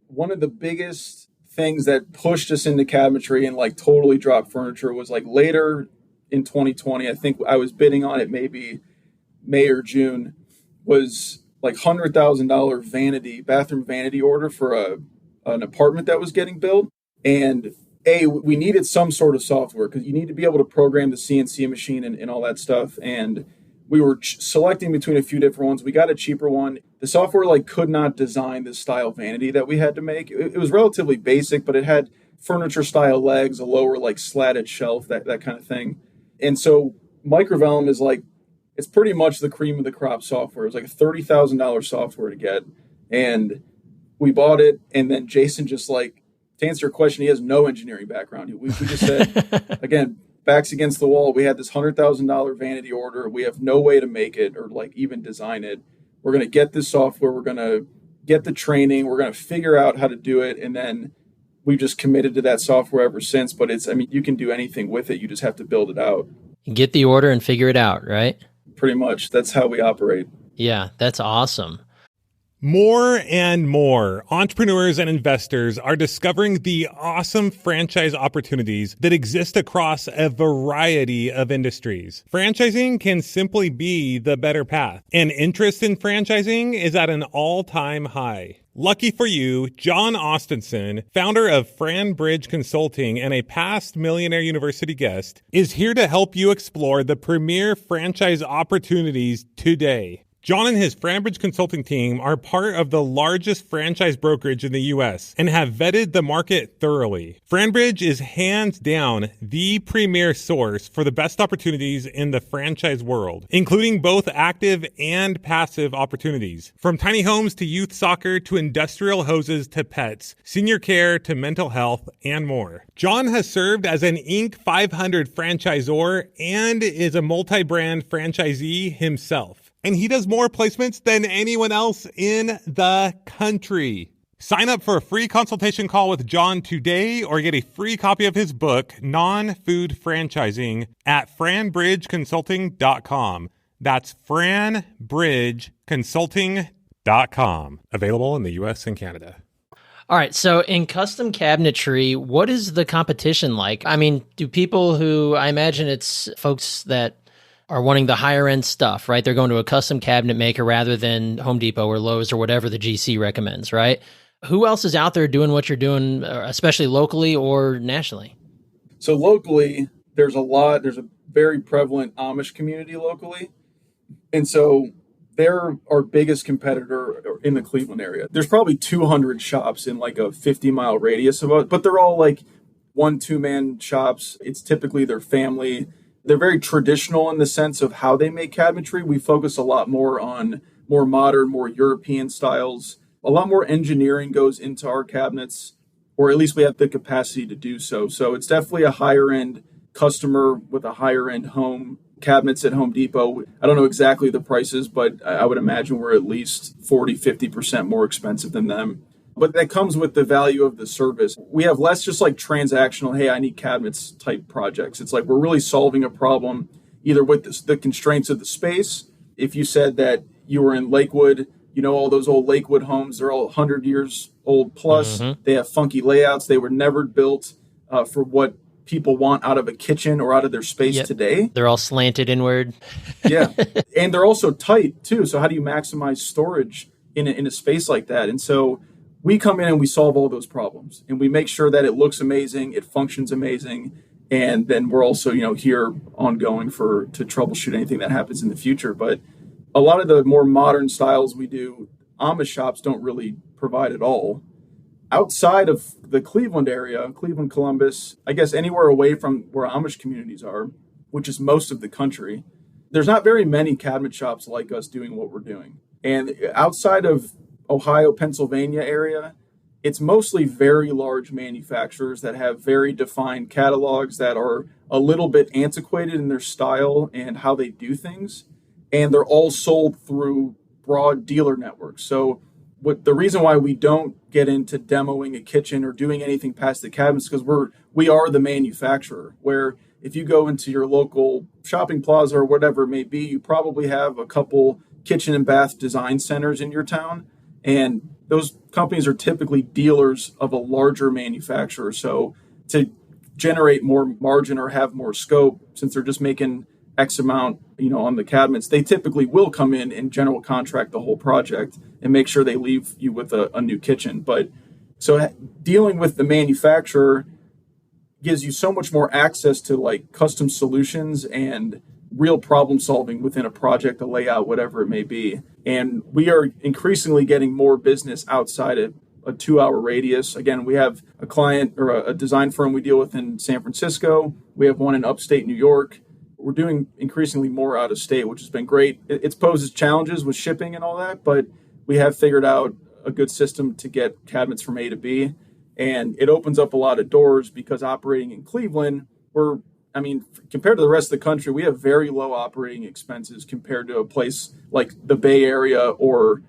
one of the biggest things that pushed us into cabinetry and like totally dropped furniture was like later in 2020, I think I was bidding on it maybe May or June, was like $100,000 bathroom vanity order for an apartment that was getting built. And we needed some sort of software because you need to be able to program the CNC machine and all that stuff. And we were selecting between a few different ones. We got a cheaper one. The software like could not design this style vanity that we had to make. It was relatively basic, but it had furniture style legs, a lower like slatted shelf, that kind of thing. And so Microvellum is like, it's pretty much the cream of the crop software. It was like a $30,000 software to get. And we bought it. And then Jason just like, to answer your question, he has no engineering background. We just said, again, backs against the wall. We had this $100,000 vanity order. We have no way to make it or like even design it. We're going to get this software. We're going to get the training. We're going to figure out how to do it. And then we just committed to that software ever since. But you can do anything with it. You just have to build it out. Get the order and figure it out, right? Pretty much. That's how we operate. Yeah, that's awesome. More and more entrepreneurs and investors are discovering the awesome franchise opportunities that exist across a variety of industries. Franchising can simply be the better path, and interest in franchising is at an all-time high. Lucky for you, John Austenson, founder of FranBridge Consulting and a past Millionaire University guest, is here to help you explore the premier franchise opportunities today. John and his FranBridge Consulting team are part of the largest franchise brokerage in the U.S. and have vetted the market thoroughly. FranBridge is hands down the premier source for the best opportunities in the franchise world, including both active and passive opportunities. From tiny homes to youth soccer to industrial hoses to pets, senior care to mental health, and more. John has served as an Inc. 500 franchisor and is a multi-brand franchisee himself. And he does more placements than anyone else in the country. Sign up for a free consultation call with John today or get a free copy of his book, Non-Food Franchising, at franbridgeconsulting.com. That's franbridgeconsulting.com. Available in the U.S. and Canada. All right. So in custom cabinetry, what is the competition like? I mean, do people who, I imagine it's folks that are wanting the higher end stuff, right? They're going to a custom cabinet maker rather than Home Depot or Lowe's or whatever the GC recommends, right? Who else is out there doing what you're doing, especially locally or nationally? So locally, there's a very prevalent Amish community locally. And so they're our biggest competitor in the Cleveland area. There's probably 200 shops in like a 50-mile radius of us, but they're all like 1-2-man shops. It's typically their family. They're very traditional in the sense of how they make cabinetry. We focus a lot more on more modern, more European styles. A lot more engineering goes into our cabinets, or at least we have the capacity to do so. So it's definitely a higher end customer with a higher end home. Cabinets at Home Depot, I don't know exactly the prices, but I would imagine we're at least 40-50% more expensive than them. But that comes with the value of the service. We have less just like transactional, hey, I need cabinets type projects. It's like we're really solving a problem either with the constraints of the space. If you said that you were in Lakewood, all those old Lakewood homes, they're all 100 years old plus. Mm-hmm. They have funky layouts. They were never built for what people want out of a kitchen or out of their space today. They're all slanted inward. Yeah. And they're also tight too. So how do you maximize storage in a space like that? And so we come in and we solve all those problems, and we make sure that it looks amazing, it functions amazing, and then we're also, here ongoing to troubleshoot anything that happens in the future. But a lot of the more modern styles we do, Amish shops don't really provide at all. Outside of the Cleveland area, Cleveland, Columbus, I guess anywhere away from where Amish communities are, which is most of the country, there's not very many cabinet shops like us doing what we're doing. And outside of Ohio, Pennsylvania area, it's mostly very large manufacturers that have very defined catalogs that are a little bit antiquated in their style and how they do things. And they're all sold through broad dealer networks. So the reason why we don't get into demoing a kitchen or doing anything past the cabinets, because we are the manufacturer, where if you go into your local shopping plaza or whatever it may be, you probably have a couple kitchen and bath design centers in your town. And those companies are typically dealers of a larger manufacturer. So to generate more margin or have more scope, since they're just making X amount, on the cabinets, they typically will come in and general contract the whole project and make sure they leave you with a new kitchen. But so dealing with the manufacturer gives you so much more access to like custom solutions and real problem solving within a project, a layout, whatever it may be. And we are increasingly getting more business outside of a 2-hour radius. Again, we have a client or a design firm we deal with in San Francisco. We have one in upstate New York. We're doing increasingly more out of state, which has been great. It poses challenges with shipping and all that, but we have figured out a good system to get cabinets from A to B. And it opens up a lot of doors because operating in Cleveland, compared to the rest of the country, we have very low operating expenses compared to a place like the Bay Area or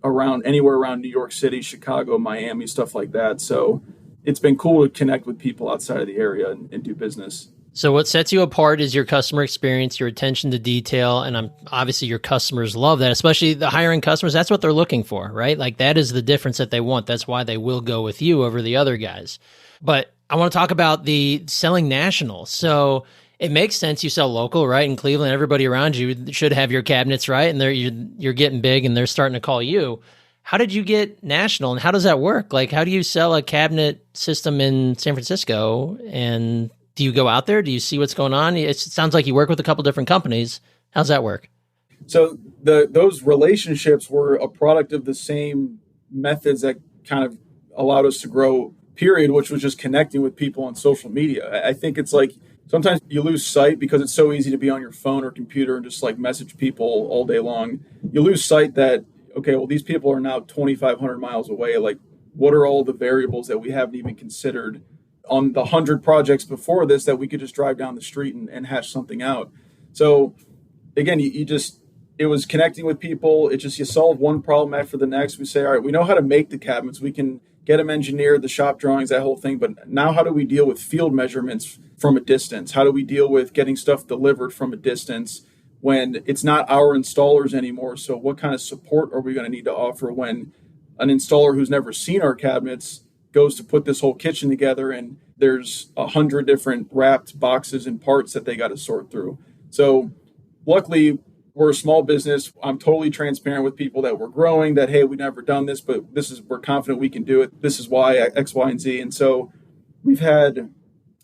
anywhere around New York City, Chicago, Miami, stuff like that. So it's been cool to connect with people outside of the area and do business. So what sets you apart is your customer experience, your attention to detail, and obviously your customers love that, especially the higher-end customers. That's what they're looking for, right? Like that is the difference that they want. That's why they will go with you over the other guys. But I want to talk about the selling national. So it makes sense you sell local, right? In Cleveland, everybody around you should have your cabinets, right? And you're getting big and they're starting to call you. How did you get national and how does that work? Like how do you sell a cabinet system in San Francisco, and do you go out there? Do you see what's going on? It sounds like you work with a couple different companies. How's that work? So those relationships were a product of the same methods that kind of allowed us to grow, period, which was just connecting with people on social media. I think it's like sometimes you lose sight because it's so easy to be on your phone or computer and just like message people all day long. You lose sight that, okay, well, these people are now 2,500 miles away. Like, what are all the variables that we haven't even considered on the 100 projects before this that we could just drive down the street and hash something out? So again, it was connecting with people. It just, you solve one problem after the next. We say, all right, we know how to make the cabinets. We can get them engineered, the shop drawings, that whole thing. But now how do we deal with field measurements from a distance? How do we deal with getting stuff delivered from a distance when it's not our installers anymore? So what kind of support are we going to need to offer when an installer who's never seen our cabinets goes to put this whole kitchen together and there's 100 different wrapped boxes and parts that they got to sort through? So luckily, we're a small business. I'm totally transparent with people that we're growing, that, hey, we've never done this, but we're confident we can do it. This is why X, Y, and Z. And so we've had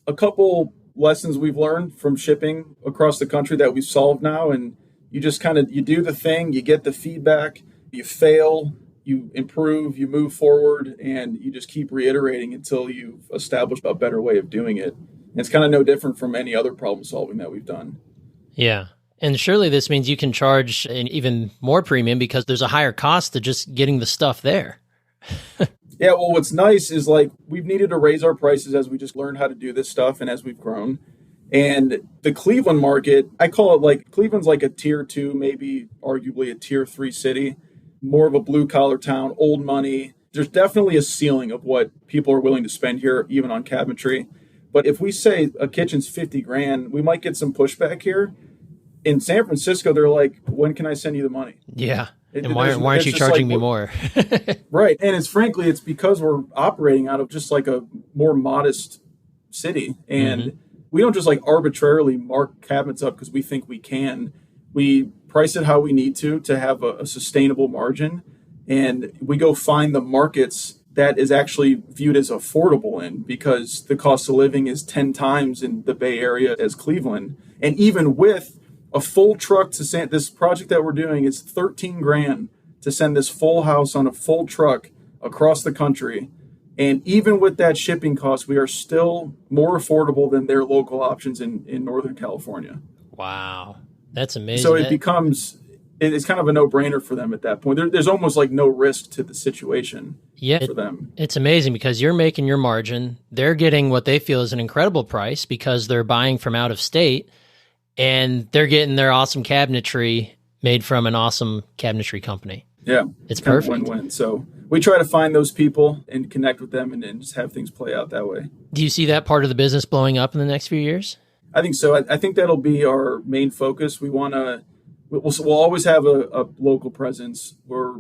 a couple lessons we've learned from shipping across the country that we've solved now. And you just you do the thing, you get the feedback, you fail, you improve, you move forward, and you just keep reiterating until you've established a better way of doing it. And it's kind of no different from any other problem solving that we've done. Yeah. And surely this means you can charge an even more premium because there's a higher cost to just getting the stuff there. Yeah, well, what's nice is like we've needed to raise our prices as we just learned how to do this stuff and as we've grown. And the Cleveland market, I call it like Cleveland's like a tier 2, maybe arguably a tier 3 city, more of a blue collar town, old money. There's definitely a ceiling of what people are willing to spend here, even on cabinetry. But if we say a kitchen's $50,000, we might get some pushback here. In San Francisco, they're like, when can I send you the money? Yeah. And why aren't you charging me more? Right. And it's because we're operating out of just like a more modest city. And we don't just like arbitrarily mark cabinets up because we think we can. We price it how we need to have a sustainable margin. And we go find the markets that is actually viewed as affordable in, because the cost of living is 10 times in the Bay Area as Cleveland. And even with a full truck to send this project that we're doing, is $13,000 to send this full house on a full truck across the country. And even with that shipping cost, we are still more affordable than their local options in Northern California. Wow. That's amazing. So it becomes it's kind of a no-brainer for them at that point. There's almost like no risk to the situation for them. It's amazing because you're making your margin. They're getting what they feel is an incredible price because they're buying from out of state, and they're getting their awesome cabinetry made from an awesome cabinetry company. Yeah. It's perfect. Win-win. So we try to find those people and connect with them and just have things play out that way. Do you see that part of the business blowing up in the next few years? I think so. I think that'll be our main focus. We'll always have a local presence. We're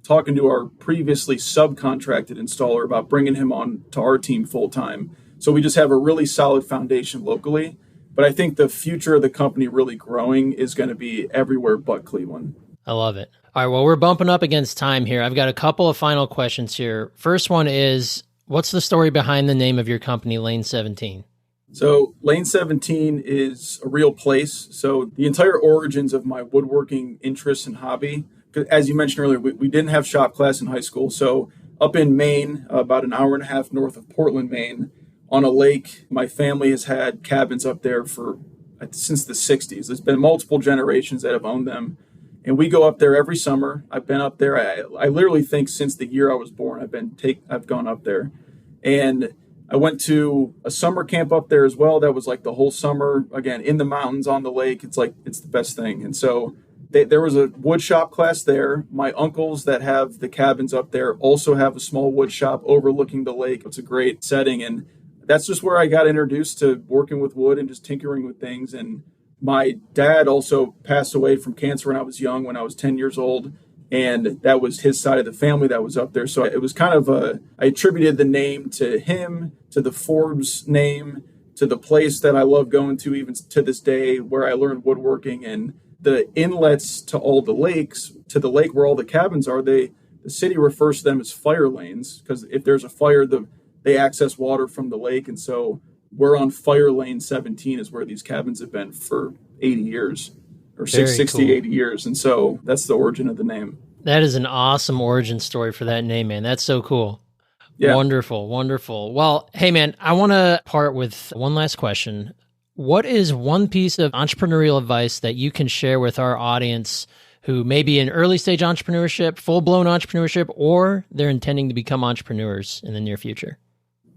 talking to our previously subcontracted installer about bringing him on to our team full time. So we just have a really solid foundation locally. But I think the future of the company really growing is going to be everywhere but Cleveland. I love it. All right, well, we're bumping up against time here. I've got a couple of final questions here. First one is, what's the story behind the name of your company, Lane 17? So Lane 17 is a real place. So the entire origins of my woodworking interest and hobby, as you mentioned earlier, we didn't have shop class in high school. So up in Maine, about an hour and a half north of Portland, Maine, on a lake, my family has had cabins up there since the 60s. There's been multiple generations that have owned them. And we go up there every summer. I've been up there. I literally think since the year I was born, I've gone up there. And I went to a summer camp up there as well. That was like the whole summer, again, in the mountains on the lake. It's the best thing. And so there was a wood shop class there. My uncles that have the cabins up there also have a small wood shop overlooking the lake. It's a great setting. And that's just where I got introduced to working with wood and just tinkering with things. And my dad also passed away from cancer when I was young, when I was 10 years old. And that was his side of the family that was up there. So it was kind of I attributed the name to him, to the Forbes name, to the place that I love going to even to this day, where I learned woodworking, and the inlets to all the lakes, to the lake where all the cabins are. The city refers to them as fire lanes, because if there's a fire, they access water from the lake. And so we're on Fire Lane 17 is where these cabins have been for 80 years or 60, 80 years. And so that's the origin of the name. That is an awesome origin story for that name, man. That's so cool. Yeah. Wonderful, wonderful. Well, hey, man, I want to part with one last question. What is one piece of entrepreneurial advice that you can share with our audience who may be in early stage entrepreneurship, full-blown entrepreneurship, or they're intending to become entrepreneurs in the near future?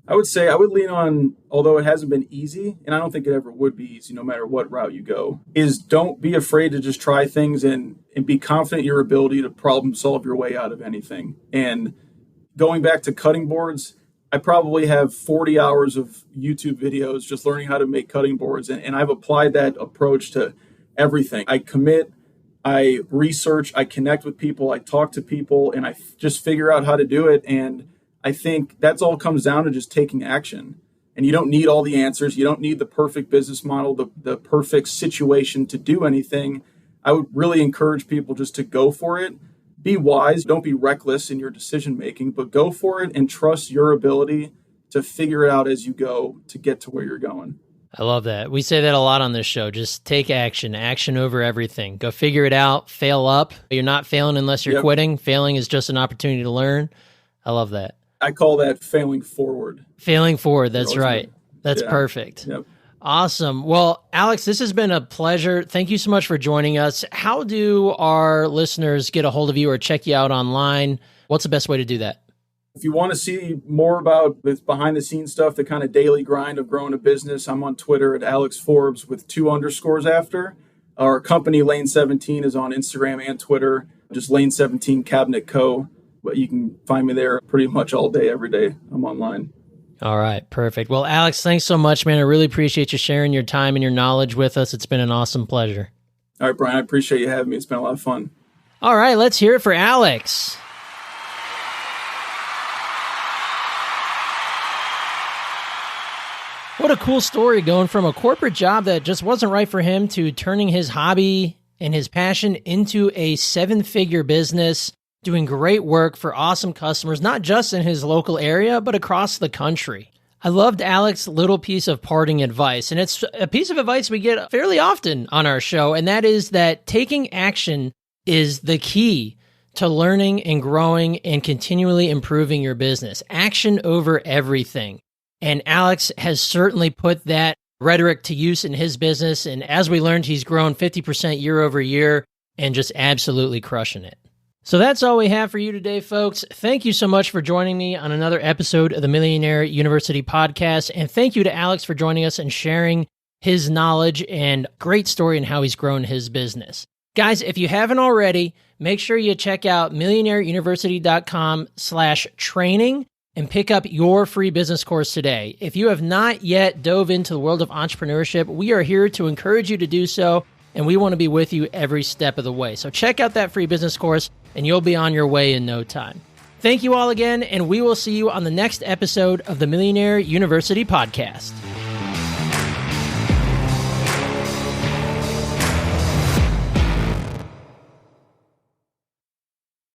I would say I would lean on, although it hasn't been easy, and I don't think it ever would be easy no matter what route you go, is don't be afraid to just try things and be confident in your ability to problem solve your way out of anything. And going back to cutting boards, I probably have 40 hours of YouTube videos just learning how to make cutting boards. And I've applied that approach to everything. I commit, I research, I connect with people, I talk to people, and I just figure out how to do it. And I think that's all comes down to just taking action. And you don't need all the answers. You don't need the perfect business model, the perfect situation to do anything. I would really encourage people just to go for it. Be wise. Don't be reckless in your decision making, but go for it and trust your ability to figure it out as you go to get to where you're going. I love that. We say that a lot on this show. Just take action. Action over everything. Go figure it out. Fail up. You're not failing unless you're quitting. Failing is just an opportunity to learn. I love that. I call that failing forward. Failing forward. That's right. That's perfect. Yep. Awesome. Well, Alex, this has been a pleasure. Thank you so much for joining us. How do our listeners get a hold of you or check you out online? What's the best way to do that? If you want to see more about the behind the scenes stuff, the kind of daily grind of growing a business, I'm on Twitter at Alex Forbes with 2 underscores after. Our company, Lane 17, is on Instagram and Twitter, just Lane 17 Cabinet Co. But you can find me there pretty much all day, every day. I'm online. All right, perfect. Well, Alex, thanks so much, man. I really appreciate you sharing your time and your knowledge with us. It's been an awesome pleasure. All right, Brian, I appreciate you having me. It's been a lot of fun. All right, let's hear it for Alex. What a cool story, going from a corporate job that just wasn't right for him to turning his hobby and his passion into a 7-figure business, doing great work for awesome customers, not just in his local area, but across the country. I loved Alex's little piece of parting advice, and it's a piece of advice we get fairly often on our show, and that is that taking action is the key to learning and growing and continually improving your business. Action over everything. And Alex has certainly put that rhetoric to use in his business, and as we learned, he's grown 50% year over year. and just absolutely crushing it. So that's all we have for you today, folks. Thank you so much for joining me on another episode of the Millionaire University podcast. And thank you to Alex for joining us and sharing his knowledge and great story and how he's grown his business. Guys, if you haven't already, make sure you check out millionaireuniversity.com/training and pick up your free business course today. If you have not yet dove into the world of entrepreneurship, we are here to encourage you to do so, and we want to be with you every step of the way. So check out that free business course, and you'll be on your way in no time. Thank you all again, and we will see you on the next episode of the Millionaire University podcast.